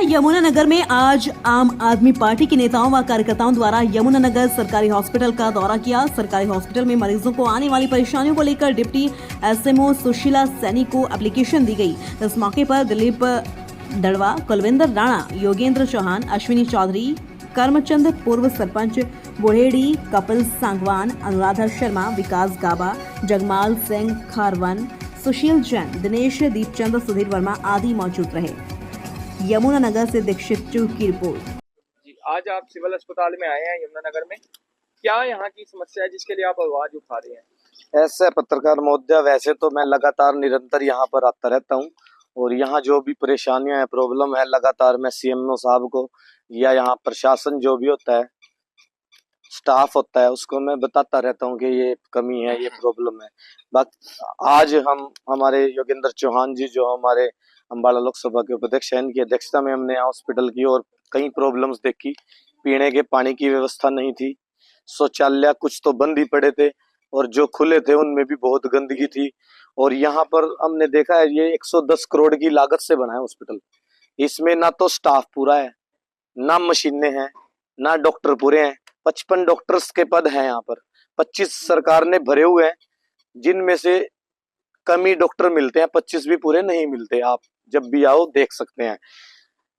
यमुनानगर में आज आम आदमी पार्टी के नेताओं व कार्यकर्ताओं द्वारा यमुनानगर सरकारी हॉस्पिटल का दौरा किया। सरकारी हॉस्पिटल में मरीजों को आने वाली परेशानियों को लेकर डिप्टी एसएमओ सुशीला सैनी को एप्लीकेशन दी गई। इस मौके पर दिलीप दड़वा, कुलविंदर राणा, योगेंद्र चौहान, अश्विनी चौधरी, कर्मचंद पूर्व सरपंच बुढ़ेड़ी, कपिल सांगवान, अनुराधा शर्मा, विकास गाबा, जगमाल सिंह खारवन, सुशील जैन, दिनेश दीपचंद, सुधीर वर्मा आदि मौजूद रहे। यमुनानगर से दीक्षित की रिपोर्ट। जी, आज आप सिविल अस्पताल में आए हैं यमुनानगर में, क्या यहाँ की समस्या है जिसके लिए आप आवाज उठा रहे हैं? ऐसे पत्रकार महोदय, वैसे तो मैं लगातार निरंतर यहाँ पर आता रहता हूँ और यहाँ जो भी परेशानियां हैं, प्रॉब्लम है, लगातार मैं सीएमओ साहब को या यहाँ प्रशासन जो भी होता है, स्टाफ होता है, उसको मैं बताता रहता हूँ कि ये कमी है, ये प्रॉब्लम है। बाकी आज हमारे योगेंद्र चौहान जी जो हमारे अम्बाला लोकसभा के उपाध्यक्ष हैं, इनकी अध्यक्षता में हमने हॉस्पिटल की और कई प्रॉब्लम्स देखी। पीने के पानी की व्यवस्था नहीं थी, शौचालय कुछ तो बंद ही पड़े थे और जो खुले थे उनमें भी बहुत गंदगी थी। और यहाँ पर हमने देखा है ये 110 करोड़ की लागत से बना है हॉस्पिटल। इसमें ना तो स्टाफ पूरा है, ना मशीनें हैं, ना डॉक्टर पूरे हैं। 55 डॉक्टर्स के पद हैं यहाँ पर, 25 सरकार ने भरे हुए हैं, जिनमें से कमी डॉक्टर मिलते हैं, 25 भी पूरे नहीं मिलते। आप जब भी आओ देख सकते हैं।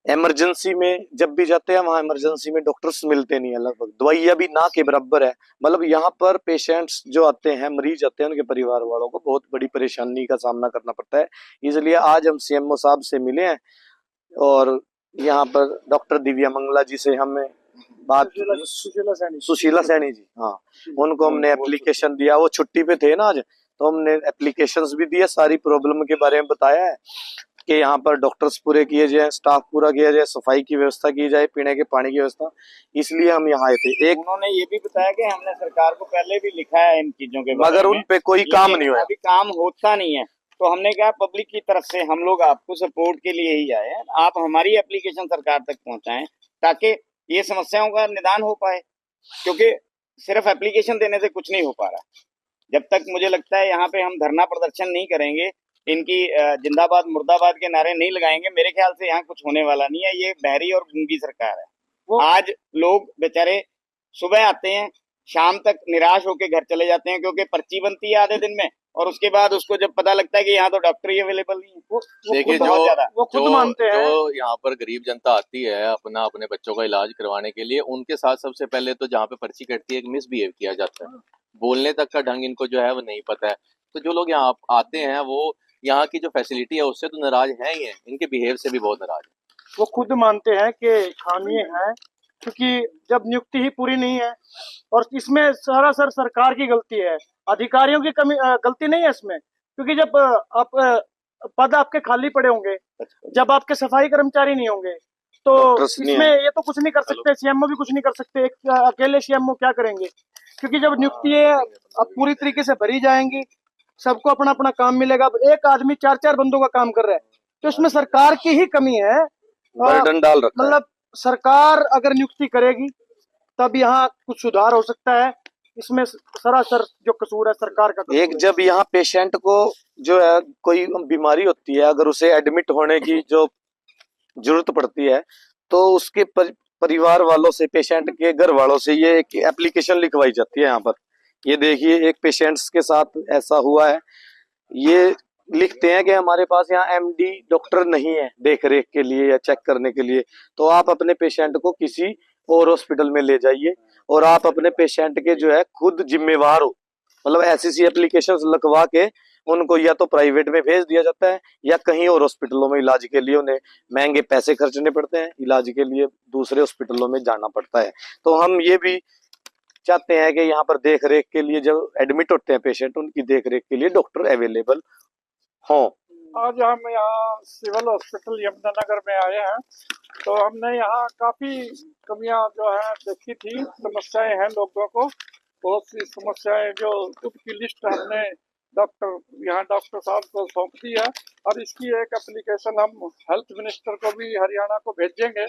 इमरजेंसी में जब भी जाते हैं वहां इमरजेंसी में डॉक्टर्स मिलते नहीं है, लगभग दवाइयां भी ना के बराबर है। मतलब यहाँ पर पेशेंट्स जो आते हैं, मरीज आते हैं, उनके परिवार वालों को बहुत बड़ी परेशानी का सामना करना पड़ता है। इसलिए आज हम सीएमओ साहब से मिले हैं और यहाँ पर डॉक्टर दिव्या मंगला जी से हमें बात, सुशीला सैनी जी, हाँ, उनको हमने एप्लीकेशन दिया। वो छुट्टी पे थे ना आज, तो हमने एप्लीकेशंस भी दिए, सारी प्रॉब्लम के बारे में बताया है कि यहाँ पर डॉक्टर्स पूरे किए जाए, स्टाफ पूरा किया जाए, सफाई की व्यवस्था की जाए, पीने के पानी की व्यवस्था। इसलिए हम यहाँ आए थे। एक उन्होंने ये भी बताया कि हमने सरकार को पहले भी लिखा है इन चीजों के बारे में, मगर उन पे कोई काम नहीं हुआ, अभी काम होता नहीं है। तो हमने कहा पब्लिक की तरफ से हम लोग आपको सपोर्ट के लिए ही आए हैं, आप हमारी एप्लीकेशन सरकार तक पहुंचाएं ताकि ये समस्याओं का निदान हो पाए, क्योंकि सिर्फ एप्लीकेशन देने से कुछ नहीं हो पा रहा। जब तक मुझे लगता है यहाँ पे हम धरना प्रदर्शन नहीं करेंगे, इनकी जिंदाबाद मुर्दाबाद के नारे नहीं लगाएंगे, मेरे ख्याल से यहाँ कुछ होने वाला नहीं है। ये बहरी और गूंगी सरकार है। आज लोग बेचारे सुबह आते हैं, शाम तक निराश होकर घर चले जाते हैं, क्योंकि पर्ची बनती है आधे दिन में और उसके बाद उसको जब पता लगता है कि यहाँ तो डॉक्टर ही अवेलेबल नहीं है। देखिए, जो यहाँ पर गरीब जनता आती है अपने बच्चों का इलाज करवाने के लिए, उनके साथ सबसे पहले तो जहाँ पे पर्ची कटती है मिसबिहेव किया जाता है। बोलने तक का ढंग इनको जो है वो नहीं पता है। तो जो लोग यहाँ आते हैं वो यहाँ की जो फैसिलिटी है उससे तो नाराज है ही है, इनके बिहेव से भी बहुत नाराज है। वो खुद मानते हैं कि खामियां हैं, क्योंकि जब नियुक्ति ही पूरी नहीं है और इसमें सरासर सरकार की गलती है, अधिकारियों की कमी गलती नहीं है इसमें। क्योंकि जब आप पद आपके खाली पड़े होंगे, जब आपके सफाई कर्मचारी नहीं होंगे, तो इसमें ये तो कुछ नहीं कर सकते, सीएमओ भी कुछ नहीं कर सकते। एक अकेले सीएमओ क्या करेंगे? क्योंकि जब नियुक्ति अब पूरी तरीके से भरी जाएंगी, सबको अपना अपना काम मिलेगा। अब एक आदमी 4-4 बंदों का काम कर रहा है, तो इसमें सरकार की ही कमी है, बर्डन डाल रखा है। मतलब सरकार अगर नियुक्ति करेगी तब यहाँ कुछ सुधार हो सकता है। इसमें सरासर जो कसूर है सरकार का कसूर एक जब यहाँ पेशेंट को जो है कोई बीमारी होती है, अगर उसे एडमिट होने की जो जरूरत पड़ती है, तो उसके परिवार वालों से, पेशेंट के घर वालों से ये एक एप्लीकेशन लिखवाई जाती है। यहाँ पर ये देखिए, एक पेशेंट्स के साथ ऐसा हुआ है, ये लिखते हैं कि हमारे पास यहाँ एमडी डॉक्टर नहीं है देख रेख के लिए या चेक करने के लिए, तो आप अपने पेशेंट को किसी और हॉस्पिटल में ले जाइए और आप अपने पेशेंट के जो है खुद जिम्मेवार हो। मतलब ऐसी एप्लीकेशंस लिखवा के उनको या तो प्राइवेट में भेज दिया जाता है या कहीं और हॉस्पिटलों में इलाज के लिए उन्हें महंगे पैसे खर्चने पड़ते हैं, इलाज के लिए दूसरे हॉस्पिटलों में जाना पड़ता है। तो हम ये भी चाहते हैं कि यहाँ पर देख रेख के लिए जब एडमिट होते हैं पेशेंट, उनकी देख रेख के लिए डॉक्टर अवेलेबल हो। आज हम यहाँ सिविल हॉस्पिटल यमुनानगर में आए हैं, तो हमने यहाँ काफी कमियां जो है देखी थी, समस्याएं हैं लोगों को, बहुत सी समस्याएं जो उसकी लिस्ट हमने डॉक्टर साहब को सौंप दी है और इसकी एक एप्लीकेशन हम हेल्थ मिनिस्टर को भी हरियाणा को भेजेंगे।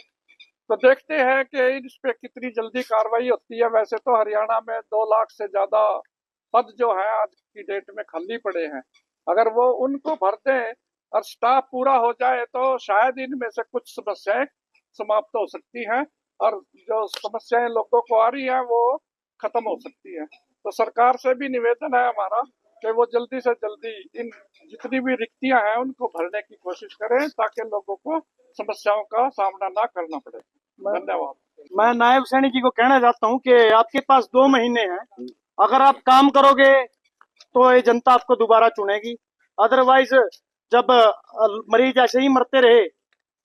तो देखते हैं कि इस पे कितनी जल्दी कार्रवाई होती है। वैसे तो हरियाणा में 2 लाख से ज्यादा पद जो है आज की डेट में खाली पड़े हैं, अगर वो उनको भर दें और स्टाफ पूरा हो जाए तो शायद इनमें से कुछ समस्याएं समाप्त हो सकती हैं और जो समस्याएं लोगों को आ रही है वो खत्म हो सकती है। तो सरकार से भी निवेदन है हमारा कि वो जल्दी से जल्दी इन जितनी भी रिक्तियां हैं उनको भरने की कोशिश करें ताकि लोगों को समस्याओं का सामना ना करना पड़े। धन्यवाद। मैं नायब सैनिक जी को कहना चाहता हूँ कि आपके पास 2 महीने हैं, अगर आप काम करोगे तो ये जनता आपको दोबारा चुनेगी। अदरवाइज जब मरीज ऐसे ही मरते रहे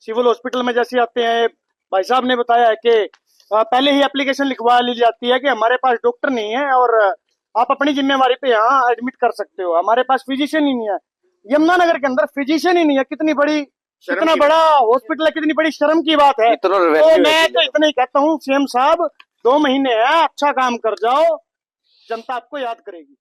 सिविल हॉस्पिटल में जैसे आते हैं, भाई साहब ने बताया है कि पहले ही एप्लीकेशन लिखवा ली जाती है कि हमारे पास डॉक्टर नहीं है और आप अपनी जिम्मेवारी पे यहाँ एडमिट कर सकते हो, हमारे पास फिजिशियन ही नहीं है। यमुनानगर के अंदर फिजिशियन ही नहीं है, कितना बड़ा हॉस्पिटल है, कितनी बड़ी शर्म की बात है। तो मैं तो इतना ही कहता हूँ सीएम साहब 2 महीने है, अच्छा काम कर जाओ, जनता आपको याद करेगी।